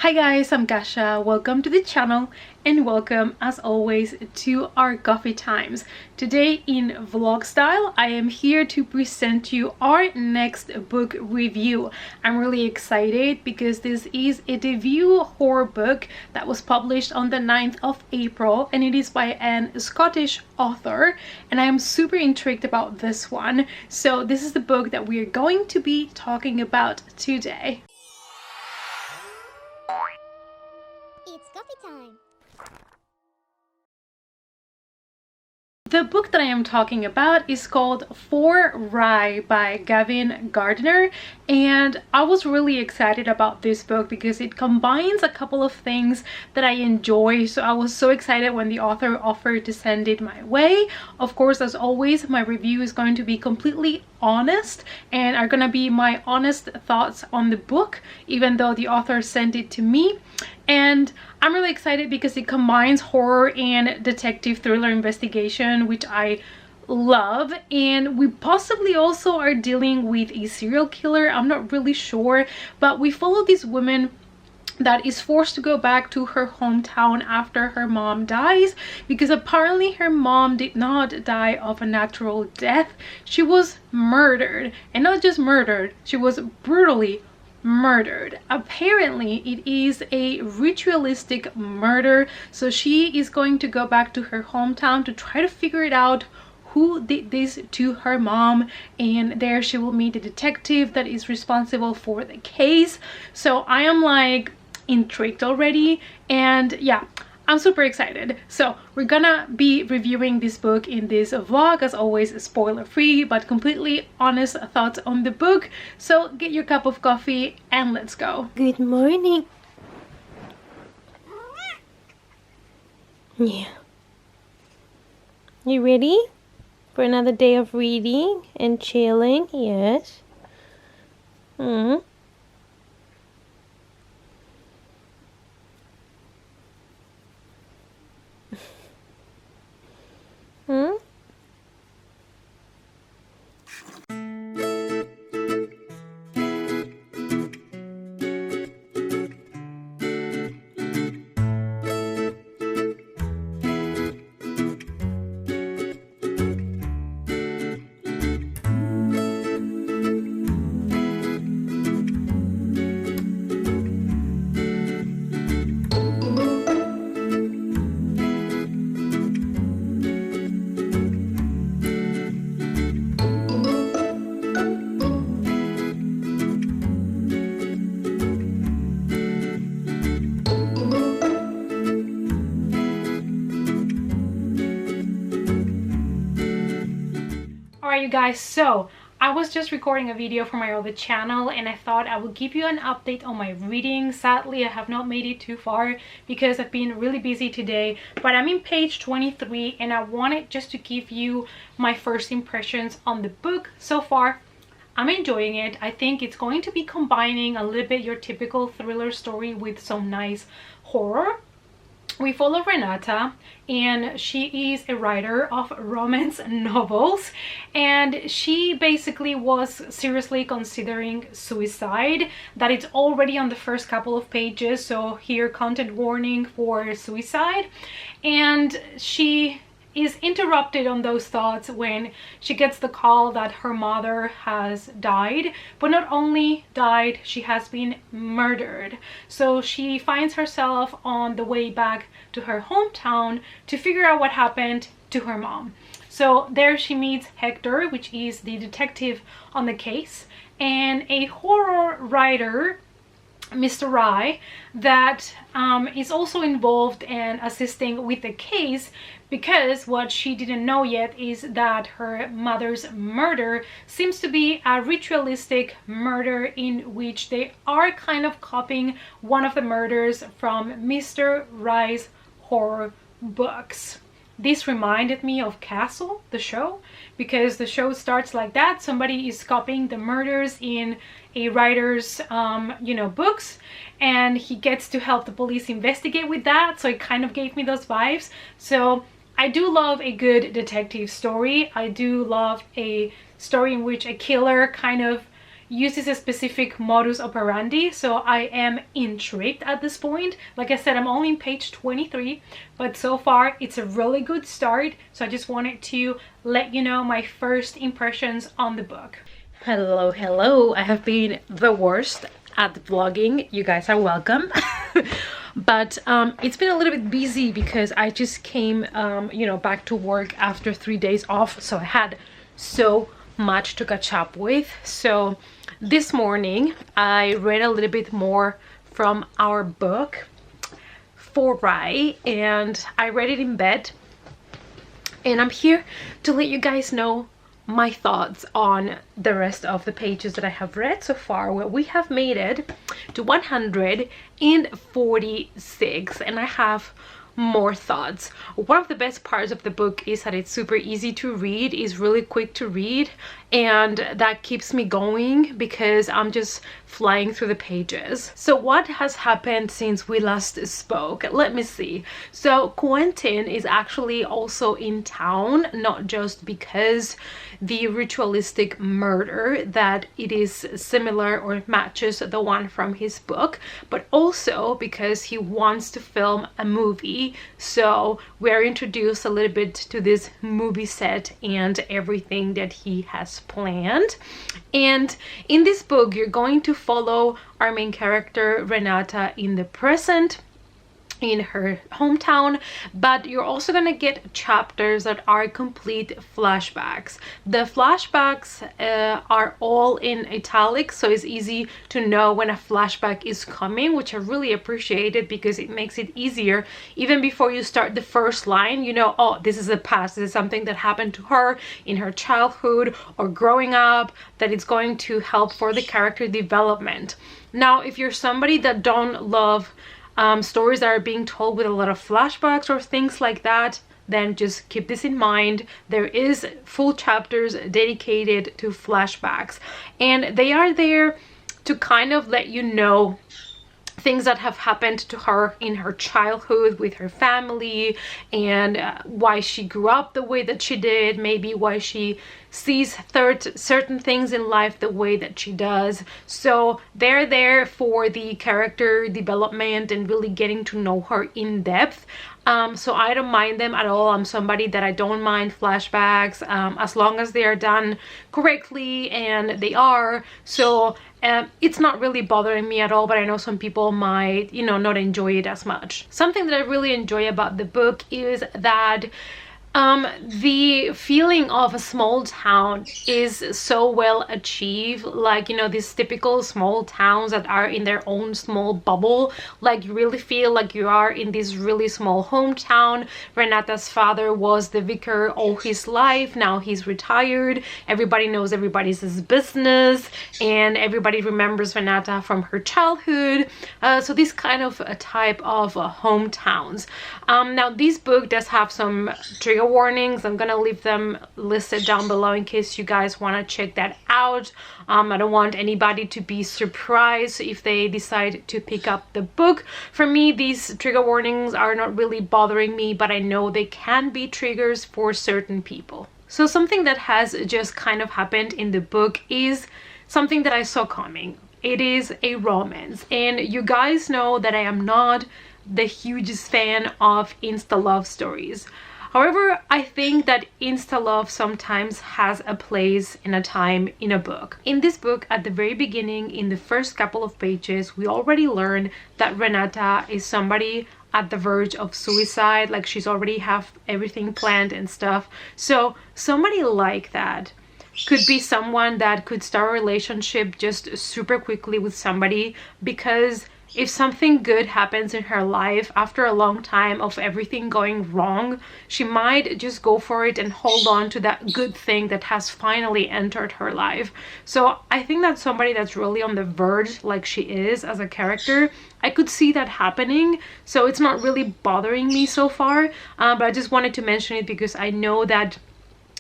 Hi guys, I'm Gasha. Welcome to the channel and welcome as always to our coffee times. Today in vlog style, I am here to present you our next book review. I'm really excited because this is a debut horror book that was published on the 9th of April and it is by an Scottish author, and I am super intrigued about this one. So this is the book that we are going to be talking about today. It's coffee time. The book that I am talking about is called RYE by Gavin Gardner, and I was really excited about this book because it combines a couple of things that I enjoy. So I was so excited when the author offered to send it my way. Of course, as always, my review is going to be completely honest and are gonna be my honest thoughts on the book, even though the author sent it to me. And I'm really excited because it combines horror and detective thriller investigation, which I love, and we possibly also are dealing with a serial killer. I'm not really sure, but we follow this woman that is forced to go back to her hometown after her mom dies, because apparently her mom did not die of a natural death. She was murdered, and not just murdered, she was brutally murdered. Apparently it is a ritualistic murder, so she is going to go back to her hometown to try to figure it out who did this to her mom, and there she will meet a detective that is responsible for the case. So I am like intrigued already, and yeah, I'm super excited. So we're gonna be reviewing this book in this vlog, as always spoiler free but completely honest thoughts on the book. So get your cup of coffee and let's go. Good morning. Yeah. You ready for another day of reading and chilling? Yes. Hmm. Hmm? Alright you guys, so I was just recording a video for my other channel and I thought I would give you an update on my reading. Sadly, I have not made it too far because I've been really busy today, but I'm in page 23 and I wanted just to give you my first impressions on the book. So far, I'm enjoying it. I think it's going to be combining a little bit your typical thriller story with some nice horror. We follow Renata, and she is a writer of romance novels, and she basically was seriously considering suicide. That it's already on the first couple of pages, so here, content warning for suicide. And she is interrupted on those thoughts when she gets the call that her mother has died, but not only died, she has been murdered. So she finds herself on the way back to her hometown to figure out what happened to her mom. So there she meets Hector, which is the detective on the case, and a horror writer, Mr. RYE, that is also involved in assisting with the case, because what she didn't know yet is that her mother's murder seems to be a ritualistic murder in which they are kind of copying one of the murders from Mr. RYE's horror books. This reminded me of Castle, the show, because the show starts like that. Somebody is copying the murders in a writer's books, and he gets to help the police investigate with that. So it kind of gave me those vibes. So I do love a good detective story. I do love a story in which a killer kind of uses a specific modus operandi, so I am intrigued at this point. Like I said, I'm only on page 23, but so far it's a really good start. So I just wanted to let you know my first impressions on the book. Hello, I have been the worst at vlogging. You guys are welcome. But it's been a little bit busy because I just came you know, back to work after 3 days off, so I had so much to catch up with. So this morning I read a little bit more from our book for RYE, and I read it in bed, and I'm here to let you guys know my thoughts on the rest of the pages that I have read so far. Well, we have made it to 146, and I have more thoughts. One of the best parts of the book is that it's super easy to read, is really quick to read, and that keeps me going because I'm just flying through the pages. So what has happened since we last spoke? Let me see. So Quentin is actually also in town, not just because the ritualistic murder that it is similar or matches the one from his book, but also because he wants to film a movie. So we're introduced a little bit to this movie set and everything that he has planned. And in this book you're going to follow our main character Renata in the present, in her hometown, but you're also gonna get chapters that are complete flashbacks. The flashbacks are all in italics, so it's easy to know when a flashback is coming, which I really appreciated because it makes it easier. Even before you start the first line, you know, oh, this is the past, this is something that happened to her in her childhood or growing up, that it's going to help for the character development. Now, if you're somebody that don't love stories that are being told with a lot of flashbacks or things like that, then just keep this in mind. There is full chapters dedicated to flashbacks, and they are there to kind of let you know things that have happened to her in her childhood with her family, and why she grew up the way that she did, maybe why she sees certain things in life the way that she does. So they're there for the character development and really getting to know her in depth. So I don't mind them at all. I'm somebody that I don't mind flashbacks as long as they are done correctly, and they are. So it's not really bothering me at all, but I know some people might, you know, not enjoy it as much. Something that I really enjoy about the book is that the feeling of a small town is so well achieved. Like, you know, these typical small towns that are in their own small bubble, like you really feel like you are in this really small hometown. Renata's father was the vicar all his life, now he's retired, everybody knows everybody's business, and everybody remembers Renata from her childhood. So this kind of a type of hometowns. Now this book does have some trigger warnings. I'm gonna leave them listed down below in case you guys want to check that out. I don't want anybody to be surprised if they decide to pick up the book. For me, these trigger warnings are not really bothering me, but I know they can be triggers for certain people. So something that has just kind of happened in the book is something that I saw coming. It is a romance, and you guys know that I am not the hugest fan of insta love stories. However, I think that insta love sometimes has a place and a time in a book. In this book, at the very beginning, in the first couple of pages, we already learn that Renata is somebody at the verge of suicide, like she's already have everything planned and stuff. So somebody like that could be someone that could start a relationship just super quickly with somebody, because if something good happens in her life after a long time of everything going wrong, she might just go for it and hold on to that good thing that has finally entered her life. So I think that's somebody that's really on the verge, like she is as a character. I could see that happening, so it's not really bothering me so far, but I just wanted to mention it because I know that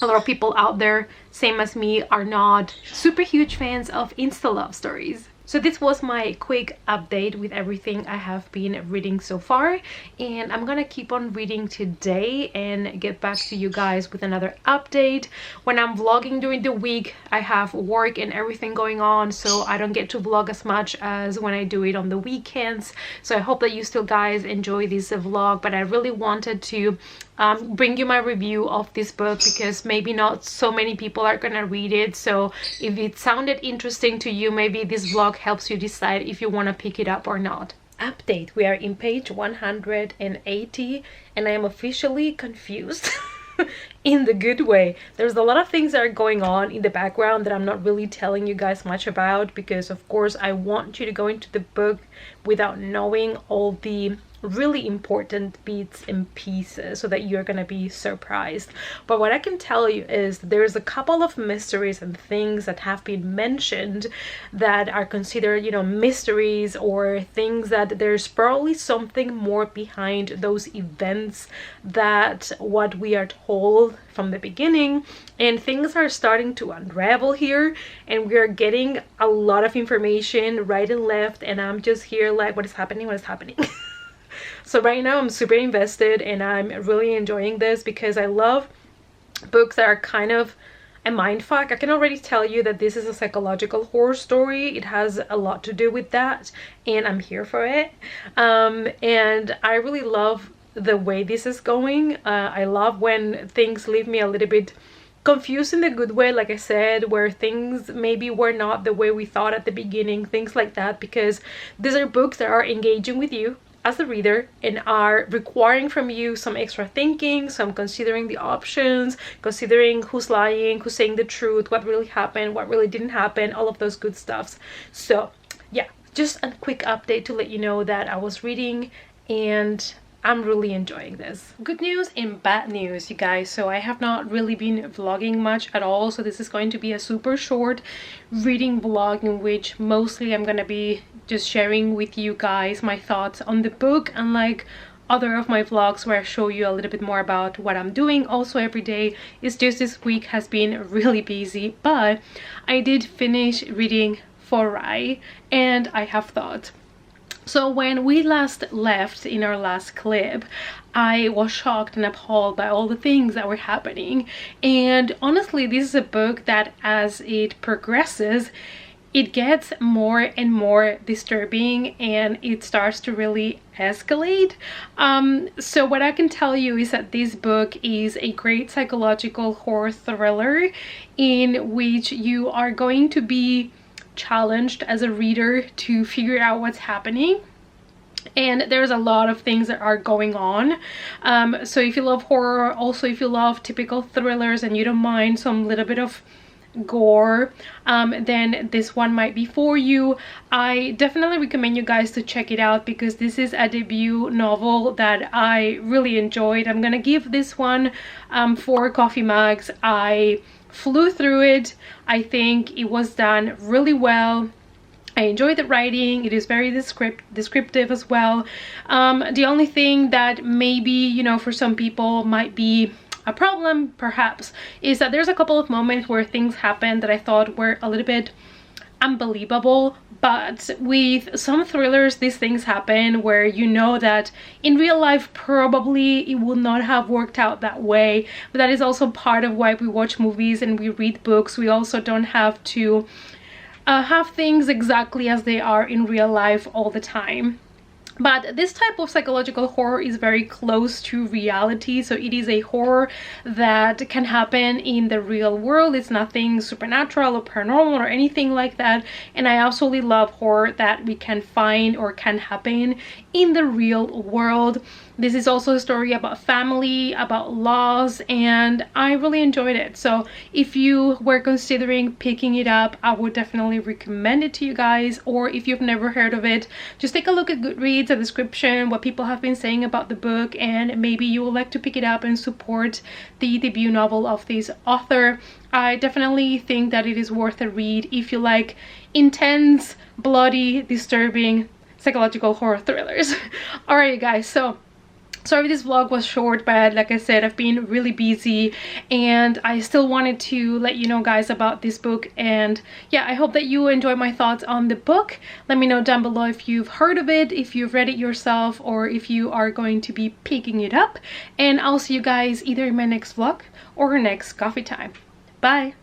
a lot of people out there, same as me, are not super huge fans of insta love stories. So this was my quick update with everything I have been reading so far, and I'm gonna keep on reading today and get back to you guys with another update. When I'm vlogging during the week, I have work and everything going on, so I don't get to vlog as much as when I do it on the weekends. So I hope that you still guys enjoy this vlog, but I really wanted to bring you my review of this book because maybe not so many people are gonna read it. So if it sounded interesting to you, maybe this vlog helps you decide if you want to pick it up or not. Update: we are in page 180 and I am officially confused. In the good way. There's a lot of things that are going on in the background that I'm not really telling you guys much about because of course I want you to go into the book without knowing all the really important bits and pieces so that you're gonna be surprised. But what I can tell you is there's a couple of mysteries and things that have been mentioned that are considered, you know, mysteries, or things that there's probably something more behind those events that what we are told from the beginning, and things are starting to unravel here and we are getting a lot of information right and left, and I'm just here like, what is happening, what is happening? So right now I'm super invested and I'm really enjoying this because I love books that are kind of a mindfuck. I can already tell you that this is a psychological horror story. It has a lot to do with that and I'm here for it. And I really love the way this is going. I love when things leave me a little bit confused in the good way, like I said, where things maybe were not the way we thought at the beginning, things like that, because these are books that are engaging with you as a reader and are requiring from you some extra thinking, some considering the options, considering who's lying, who's saying the truth, what really happened, what really didn't happen, all of those good stuffs. So yeah, just a quick update to let you know that I was reading and I'm really enjoying this. Good news and bad news, you guys. So I have not really been vlogging much at all, so this is going to be a super short reading vlog in which mostly I'm gonna be just sharing with you guys my thoughts on the book, unlike other of my vlogs where I show you a little bit more about what I'm doing also every day. It's just this week has been really busy, but I did finish reading RYE and I have thoughts. So when we last left in our last clip, I was shocked and appalled by all the things that were happening. And honestly, this is a book that as it progresses, it gets more and more disturbing and it starts to really escalate. So what I can tell you is that this book is a great psychological horror thriller in which you are going to be challenged as a reader to figure out what's happening, and there's a lot of things that are going on. So if you love horror, also if you love typical thrillers and you don't mind some little bit of gore, then this one might be for you. I definitely recommend you guys to check it out because this is a debut novel that I really enjoyed. I'm gonna give this one 4 coffee mugs. I flew through it. I think it was done really well. I enjoyed the writing. It is very descriptive as well. The only thing that maybe, you know, for some people might be a problem perhaps is that there's a couple of moments where things happen that I thought were a little bit unbelievable, but with some thrillers these things happen where you know that in real life probably it would not have worked out that way. But that is also part of why we watch movies and we read books. We also don't have to have things exactly as they are in real life all the time. But this type of psychological horror is very close to reality, so it is a horror that can happen in the real world. It's nothing supernatural or paranormal or anything like that, and I absolutely love horror that we can find or can happen in the real world. This is also a story about family, about loss, and I really enjoyed it. So if you were considering picking it up, I would definitely recommend it to you guys. Or if you've never heard of it, just take a look at Goodreads, the description, what people have been saying about the book, and maybe you would like to pick it up and support the debut novel of this author. I definitely think that it is worth a read if you like intense, bloody, disturbing psychological horror thrillers. Alright guys, so Sorry this vlog was short, but like I said, I've been really busy and I still wanted to let you know guys about this book. And yeah, I hope that you enjoyed my thoughts on the book. Let me know down below if you've heard of it, if you've read it yourself, or if you are going to be picking it up. And I'll see you guys either in my next vlog or next coffee time. Bye!